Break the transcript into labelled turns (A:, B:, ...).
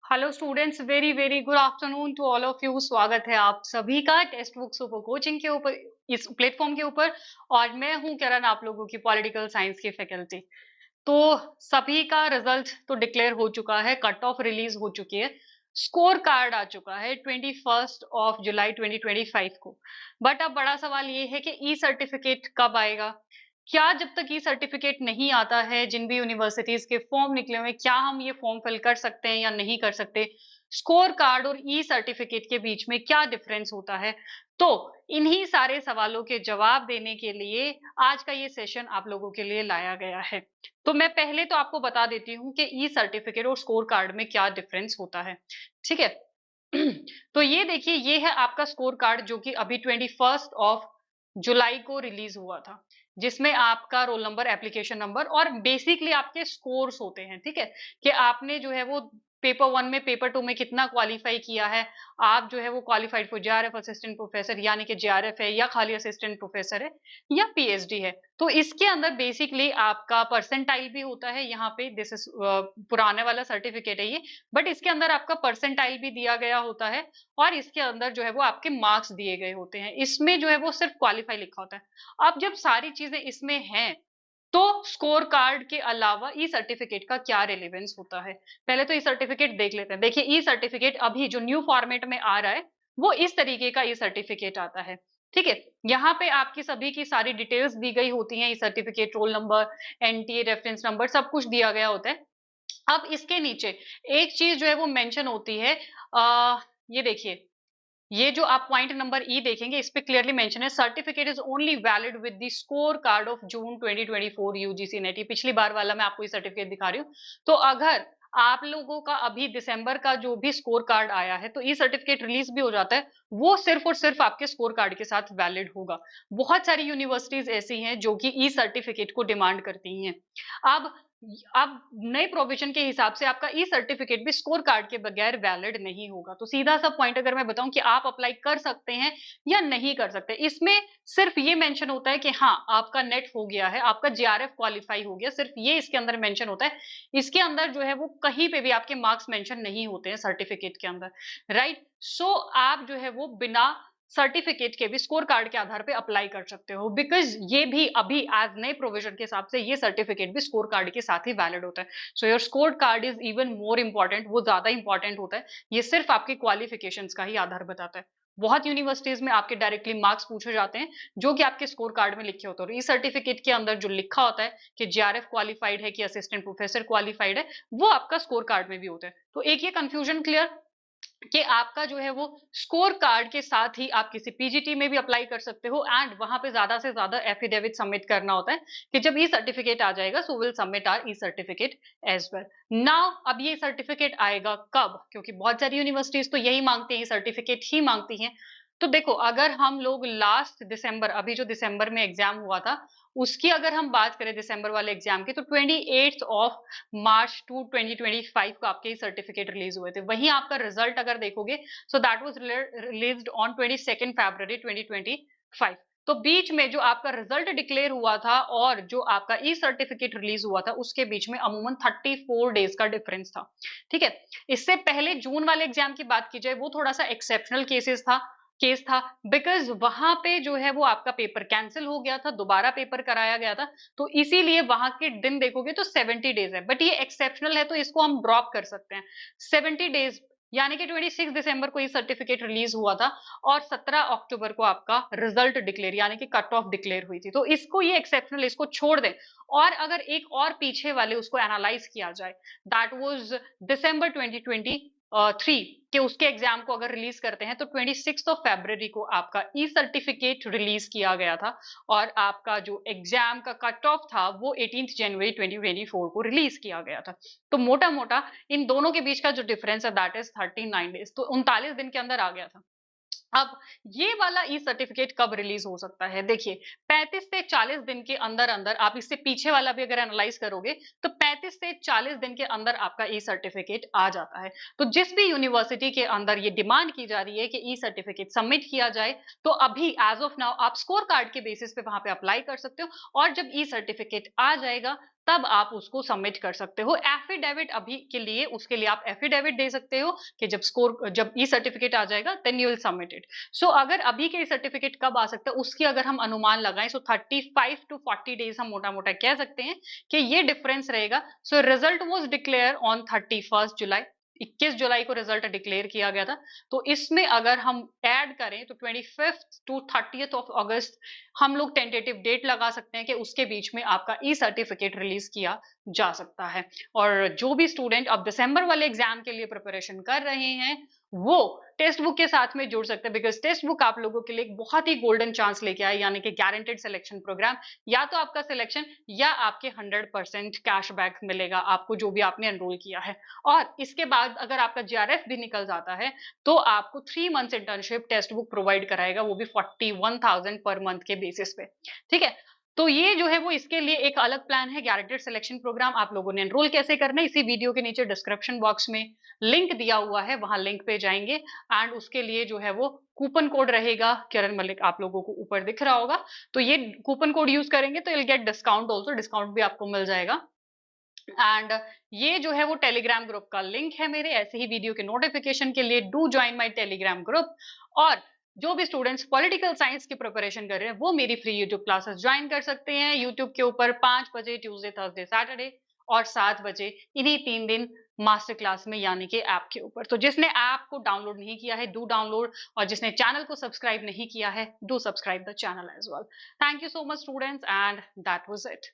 A: Hello students, very very good afternoon to all of you. स्वागत है आप सभी का टेक्स्ट बुक सुपर कोचिंग के ऊपर, इस प्लेटफॉर्म के ऊपर। और मैं हूं किरण, आप लोगों की पॉलिटिकल साइंस की फैकल्टी। तो सभी का रिजल्ट तो डिक्लेयर हो चुका है, कट ऑफ रिलीज हो चुकी है, स्कोर कार्ड आ चुका है 21 जुलाई 2025 को। बट अब बड़ा सवाल ये है कि ई सर्टिफिकेट कब आएगा। क्या जब तक ई सर्टिफिकेट नहीं आता है, जिन भी यूनिवर्सिटीज के फॉर्म निकले हुए हैं, क्या हम ये फॉर्म फिल कर सकते हैं या नहीं कर सकते। स्कोर कार्ड और ई सर्टिफिकेट के बीच में क्या डिफरेंस होता है। तो इन्हीं सारे सवालों के जवाब देने के लिए आज का ये सेशन आप लोगों के लिए लाया गया है। तो मैं पहले तो आपको बता देती हूँ कि ई सर्टिफिकेट और स्कोर कार्ड में क्या डिफरेंस होता है। ठीक है। तो ये देखिए, ये है आपका स्कोर कार्ड जो कि अभी 21 जुलाई को रिलीज हुआ था, जिसमें आपका रोल नंबर, एप्लीकेशन नंबर और बेसिकली आपके स्कोर्स होते हैं। ठीक है, कि आपने जो है वो पेपर वन में, पेपर टू में कितना क्वालिफाई किया है। आप जो है वो qualified for JRF assistant professor, यानी कि जेआरएफ है या खाली असिस्टेंट प्रोफेसर है या पीएचडी है। तो इसके अंदर बेसिकली आपका परसेंटाइल भी होता है। यहाँ पे दिस इज पुराने वाला सर्टिफिकेट है ये, बट इसके अंदर आपका परसेंटाइल भी दिया गया होता है और इसके अंदर जो है वो आपके मार्क्स दिए गए होते हैं। इसमें जो है वो सिर्फ क्वालिफाई लिखा होता है। अब जब सारी चीजें इसमें हैं, तो स्कोर कार्ड के अलावा ई सर्टिफिकेट का क्या रेलेवेंस होता है। पहले तो ई सर्टिफिकेट देख लेते हैं। देखिए, ई सर्टिफिकेट अभी जो न्यू फॉर्मेट में आ रहा है, वो इस तरीके का ई सर्टिफिकेट आता है। ठीक है, यहाँ पे आपकी सभी की सारी डिटेल्स दी गई होती हैं। E certificate, roll number, NTA reference number, सब कुछ दिया गया होता है। अब इसके नीचे एक चीज जो है वो मेंशन होती है। ये देखिए, ये जो आप पॉइंट नंबर ई देखेंगे, इस पे क्लियरली मेंशन है, certificate is only valid with the score card of June 2024 UGC net. ये पिछली बार वाला मैं आपको ये सर्टिफिकेट दिखा रही हूँ। तो अगर आप लोगों का अभी दिसंबर का जो भी स्कोर कार्ड आया है, तो ई सर्टिफिकेट रिलीज भी हो जाता है, वो सिर्फ और सिर्फ आपके स्कोर कार्ड के साथ वैलिड होगा। बहुत सारी यूनिवर्सिटीज ऐसी हैं जो कि ई सर्टिफिकेट को डिमांड करती हैं। अब अब नए प्रोविजन के हिसाब से आपका ई सर्टिफिकेट भी स्कोर कार्ड के बगैर वैलिड नहीं होगा। तो सीधा सा पॉइंट अगर मैं बताऊं कि आप अप्लाई कर सकते हैं या नहीं कर सकते, इसमें सिर्फ ये मेंशन होता है कि हाँ, आपका नेट हो गया है, आपका जेआरएफ क्वालिफाई हो गया, सिर्फ ये इसके अंदर मेंशन होता है। इसके अंदर जो है वो कहीं पे भी आपके मार्क्स मेंशन नहीं होते हैं सर्टिफिकेट के अंदर। राइट। सो आप जो है वो बिना सर्टिफिकेट के भी स्कोर कार्ड के आधार पे अप्लाई कर सकते हो, बिकॉज ये भी अभी एज नए प्रोविजन के हिसाब से ये सर्टिफिकेट भी स्कोर कार्ड के साथ ही वैलिड होता है। So your score card is even more important, वो ज्यादा इंपॉर्टेंट होता है। ये सिर्फ आपके क्वालिफिकेशंस का ही आधार बताता है। बहुत यूनिवर्सिटीज में आपके डायरेक्टली मार्क्स पूछे जाते हैं जो कि आपके स्कोर कार्ड में लिखे होते हैं, और इस सर्टिफिकेट के अंदर जो लिखा होता है कि जेआरएफ क्वालिफाइड है कि असिस्टेंट प्रोफेसर क्वालिफाइड है, वो आपका स्कोर कार्ड में भी होता है। तो एक ये कंफ्यूजन क्लियर कि आपका जो है वो स्कोर कार्ड के साथ ही आप किसी पीजीटी में भी अप्लाई कर सकते हो, एंड वहां पे ज्यादा से ज्यादा एफिडेविट सबमिट करना होता है कि जब ई सर्टिफिकेट आ जाएगा, so will submit our e certificate as well. Now अब ये सर्टिफिकेट आएगा कब, क्योंकि बहुत सारी यूनिवर्सिटीज तो यही मांगती हैं, सर्टिफिकेट ही मांगती हैं। तो देखो, अगर हम लोग लास्ट दिसंबर, अभी जो दिसंबर में एग्जाम हुआ था, उसकी अगर हम बात करें दिसंबर वाले एग्जाम की, तो 28 टू 2025 को आपके सर्टिफिकेट रिलीज हुए थे। वहीं आपका रिजल्ट अगर देखोगे, so that was released on 22 फरवरी 2025। तो बीच में जो आपका रिजल्ट डिक्लेयर हुआ था और जो आपका ई सर्टिफिकेट रिलीज हुआ था, उसके बीच में अमूमन 34 डेज का डिफरेंस था। ठीक है। इससे पहले जून वाले एग्जाम की बात की जाए, वो थोड़ा सा एक्सेप्शनल केस था, बिकॉज वहां पे जो है वो आपका पेपर कैंसिल हो गया था, दोबारा पेपर कराया गया था। तो इसीलिए वहां के दिन देखोगे तो 70 डेज है, बट ये एक्सेप्शनल है तो इसको हम ड्रॉप कर सकते हैं। 70 डेज यानी कि 26 दिसंबर को ये सर्टिफिकेट रिलीज हुआ था और 17 अक्टूबर को आपका रिजल्ट डिक्लेयर यानी कि कट ऑफ डिक्लेयर हुई थी। तो इसको, ये एक्सेप्शनल, इसको छोड़ दें। और अगर एक और पीछे वाले उसको एनालाइज किया जाए, दैट वाज दिसंबर 2023 के, उसके एग्जाम को अगर रिलीज करते हैं, तो 26 फरवरी को आपका ई सर्टिफिकेट रिलीज किया गया था और आपका जो एग्जाम का कट ऑफ था वो 18 जनवरी 2024 को रिलीज किया गया था। तो मोटा मोटा इन दोनों के बीच का जो डिफरेंस है, दैट इज 39 डेज, तो 39 दिन के अंदर आ गया था। अब ये वाला ई सर्टिफिकेट कब रिलीज हो सकता है, देखिए 35 से 40 दिन के अंदर अंदर, आप इससे पीछे वाला भी अगर एनालाइज करोगे, तो 35 से 40 दिन के अंदर आपका ई सर्टिफिकेट आ जाता है। तो जिस भी यूनिवर्सिटी के अंदर ये डिमांड की जा रही है कि ई सर्टिफिकेट सबमिट किया जाए, तो अभी एज ऑफ नाउ आप स्कोर कार्ड के बेसिस पे वहां पे अप्लाई कर सकते हो, और जब ई सर्टिफिकेट आ जाएगा, तब आप उसको सबमिट कर सकते हो। एफिडेविट अभी के लिए, उसके लिए आप एफिडेविट दे सकते हो कि जब ई सर्टिफिकेट आ जाएगा then you will submit it. So अगर अभी के सर्टिफिकेट कब आ सकता है उसकी अगर हम अनुमान लगाएं, सो 35 to 40 डेज हम मोटा मोटा कह सकते हैं कि ये डिफरेंस रहेगा। So result was declare on 31 जुलाई, 21 जुलाई को रिजल्ट डिक्लेयर किया गया था। तो इसमें अगर हम ऐड करें तो 25 to 30 ऑफ अगस्त हम लोग टेंटेटिव डेट लगा सकते हैं कि उसके बीच में आपका ई सर्टिफिकेट रिलीज किया जा सकता है। और जो भी स्टूडेंट अब दिसंबर वाले एग्जाम के लिए प्रिपरेशन कर रहे हैं वो टेक्स्ट बुक के साथ में जुड़ सकते हैं, बिकॉज टेक्स्ट बुक आप लोगों के लिए एक बहुत ही गोल्डन चांस लेके आए, यानी कि गारंटेड सिलेक्शन प्रोग्राम। या तो आपका सिलेक्शन या आपके 100% कैशबैक मिलेगा आपको जो भी आपने एनरोल किया है। और इसके बाद अगर आपका जीआरएफ भी निकल जाता है तो आपको 3 months internship text book provide कराएगा, वो भी 41,000 पर मंथ के बेसिस पे। ठीक है, तो ये जो है वो इसके लिए एक अलग प्लान है, गारंटेड सिलेक्शन प्रोग्राम। आप लोगों ने एनरोल कैसे करना है इसी वीडियो के नीचे डिस्क्रिप्शन बॉक्स में लिंक दिया हुआ है, वहां लिंक पे जाएंगे एंड उसके लिए जो है वो कूपन कोड रहेगा किरण मलिक, आप लोगों को ऊपर दिख रहा होगा। तो ये कूपन कोड यूज करेंगे तो will get discount also, discount भी आपको मिल जाएगा। एंड ये जो है वो टेलीग्राम ग्रुप का लिंक है मेरे, ऐसे ही वीडियो के नोटिफिकेशन के लिए do join my Telegram group. और जो भी स्टूडेंट्स पॉलिटिकल साइंस की प्रिपरेशन कर रहे हैं वो मेरी फ्री यूट्यूब क्लासेस ज्वाइन कर सकते हैं यूट्यूब के ऊपर 5 बजे ट्यूसडे थर्सडे सैटरडे और 7 बजे इन्हीं 3 दिन मास्टर क्लास में, यानी कि ऐप के ऊपर। तो जिसने ऐप को डाउनलोड नहीं किया है डू डाउनलोड, और जिसने चैनल को सब्सक्राइब नहीं किया है do subscribe the channel as well. Thank you so much students and that was it.